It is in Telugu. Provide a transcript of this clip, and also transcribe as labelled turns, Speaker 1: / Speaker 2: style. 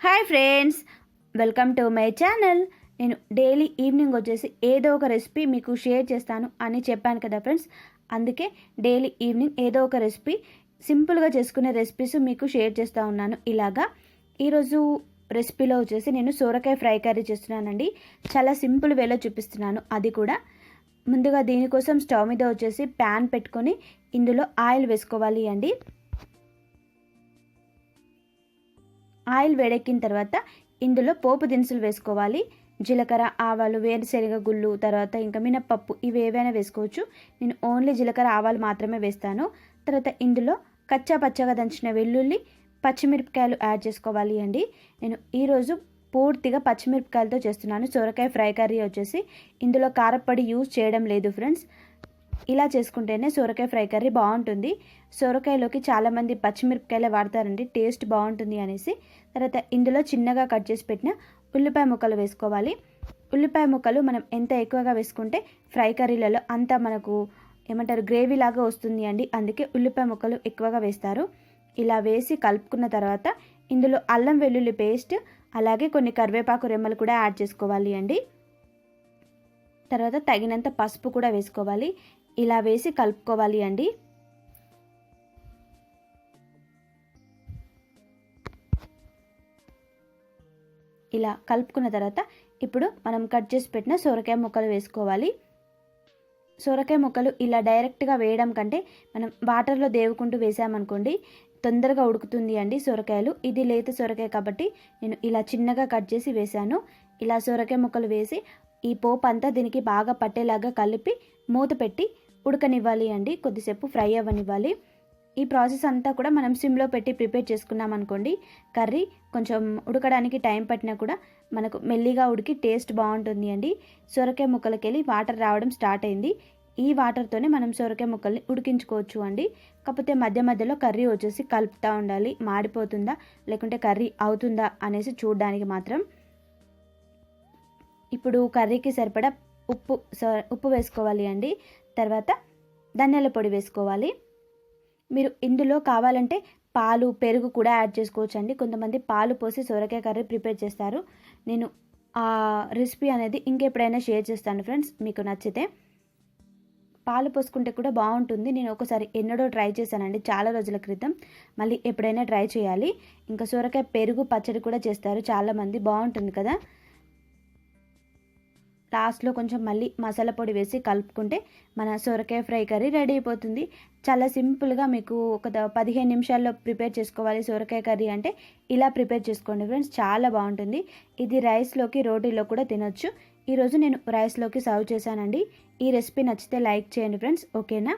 Speaker 1: Hi friends, welcome to my channel. నేను డైలీ ఈవినింగ్ వచ్చేసి ఏదో ఒక రెసిపీ మీకు షేర్ చేస్తాను అని చెప్పాను కదా ఫ్రెండ్స్. అందుకే డైలీ ఈవినింగ్ ఏదో ఒక రెసిపీ, సింపుల్గా చేసుకునే రెసిపీస్ మీకు షేర్ చేస్తూ ఉన్నాను. ఇలాగా ఈరోజు రెసిపీలో వచ్చేసి నేను సొరకాయ ఫ్రై కర్రీ చేస్తున్నానండి. చాలా సింపుల్ వేలో చూపిస్తున్నాను. అది కూడా ముందుగా దీనికోసం స్టవ్ మీద వచ్చేసి ప్యాన్ పెట్టుకొని ఇందులో ఆయిల్ వేసుకోవాలి అండి. ఆయిల్ వేడెక్కిన తర్వాత ఇందులో పోపు దినుసులు వేసుకోవాలి. జీలకర్ర, ఆవాలు, వేరుశనగ గుళ్ళు, తర్వాత ఇంకా మినప్పప్పు, ఇవి ఏవైనా వేసుకోవచ్చు. నేను ఓన్లీ జీలకర్ర, ఆవాలు మాత్రమే వేస్తాను. తర్వాత ఇందులో కచ్చా పచ్చగా దంచిన వెల్లుల్లి, పచ్చిమిరపకాయలు యాడ్ చేసుకోవాలి అండి. నేను ఈరోజు పూర్తిగా పచ్చిమిరపకాయలతో చేస్తున్నాను. సొరకాయ ఫ్రై కర్రీ వచ్చేసి ఇందులో కారప్పొడి యూజ్ చేయడం లేదు ఫ్రెండ్స్. ఇలా చేసుకుంటేనే సొరకాయ ఫ్రై కర్రీ బాగుంటుంది. సొరకాయలోకి చాలామంది పచ్చిమిరపకాయలే వాడతారండి, టేస్ట్ బాగుంటుంది అనేసి. తర్వాత ఇందులో చిన్నగా కట్ చేసి పెట్టిన ఉల్లిపాయ ముక్కలు వేసుకోవాలి. ఉల్లిపాయ ముక్కలు మనం ఎంత ఎక్కువగా వేసుకుంటే ఫ్రై కర్రీలలో అంత మనకు గ్రేవీ లాగా వస్తుంది అండి. అందుకే ఉల్లిపాయ ముక్కలు ఎక్కువగా వేస్తారు. ఇలా వేసి కలుపుకున్న తర్వాత ఇందులో అల్లం వెల్లుల్లి పేస్ట్, అలాగే కొన్ని కరివేపాకు రెమ్మలు కూడా యాడ్ చేసుకోవాలి అండి. తర్వాత తగినంత పసుపు కూడా వేసుకోవాలి. ఇలా వేసి కలుపుకోవాలి అండి. ఇలా కలుపుకున్న తర్వాత ఇప్పుడు మనం కట్ చేసి పెట్టిన సొరకాయ ముక్కలు వేసుకోవాలి. సొరకాయ ముక్కలు ఇలా డైరెక్ట్గా వేయడం కంటే మనం వాటర్లో దేవుకుంటూ వేసామనుకోండి, తొందరగా ఉడుకుతుంది అండి సొరకాయలు. ఇది లేత సొరకాయ కాబట్టి నేను ఇలా చిన్నగా కట్ చేసి వేసాను. ఇలా సొరకాయ ముక్కలు వేసి ఈ పోపు అంతా దీనికి బాగా పట్టేలాగా కలిపి మూత పెట్టి ఉడకనివ్వాలి అండి. కొద్దిసేపు ఫ్రై అవ్వనివ్వాలి. ఈ ప్రాసెస్ అంతా కూడా మనం సిమ్లో పెట్టి ప్రిపేర్ చేసుకున్నాం అనుకోండి, కర్రీ కొంచెం ఉడకడానికి టైం పట్టినా కూడా మనకు మెల్లిగా ఉడికి టేస్ట్ బాగుంటుంది అండి. సొరకాయ ముక్కలకి వెళ్ళి వాటర్ రావడం స్టార్ట్ అయింది. ఈ వాటర్తోనే మనం సొరకాయ ముక్కల్ని ఉడికించుకోవచ్చు అండి. కాకపోతే మధ్య మధ్యలో కర్రీ వచ్చేసి కలుపుతూ ఉండాలి. మాడిపోతుందా లేకుంటే కర్రీ అవుతుందా అనేసి చూడడానికి మాత్రం. ఇప్పుడు కర్రీకి సరిపడా ఉప్పు వేసుకోవాలి అండి. తర్వాత ధనియాల పొడి వేసుకోవాలి. మీరు ఇందులో కావాలంటే పాలు, పెరుగు కూడా యాడ్ చేసుకోవచ్చు అండి. కొంతమంది పాలు పోసి సొరకాయ కర్రీ ప్రిపేర్ చేస్తారు. నేను ఆ రెసిపీ అనేది ఇంకెప్పుడైనా షేర్ చేస్తాను ఫ్రెండ్స్, మీకు నచ్చితే. పాలు పోసుకుంటే కూడా బాగుంటుంది. నేను ఒకసారి ఎన్నడో ట్రై చేశానండి, చాలా రోజుల క్రితం. మళ్ళీ ఎప్పుడైనా ట్రై చేయాలి. ఇంకా సొరకాయ పెరుగు పచ్చడి కూడా చేస్తారు చాలామంది, బాగుంటుంది కదా. లాస్ట్లో కొంచెం మళ్ళీ మసాలా పొడి వేసి కలుపుకుంటే మన సొరకాయ ఫ్రై కర్రీ రెడీ అయిపోతుంది. చాలా సింపుల్గా మీకు ఒక 15 నిమిషాల్లో ప్రిపేర్ చేసుకోవాలి సొరకాయ కర్రీ అంటే ఇలా ప్రిపేర్ చేసుకోండి ఫ్రెండ్స్, చాలా బాగుంటుంది. ఇది రైస్లోకి, రోటీలో కూడా తినొచ్చు. ఈరోజు నేను రైస్లోకి సర్వ్ చేశానండి. ఈ రెసిపీ నచ్చితే లైక్ చేయండి ఫ్రెండ్స్, ఓకేనా.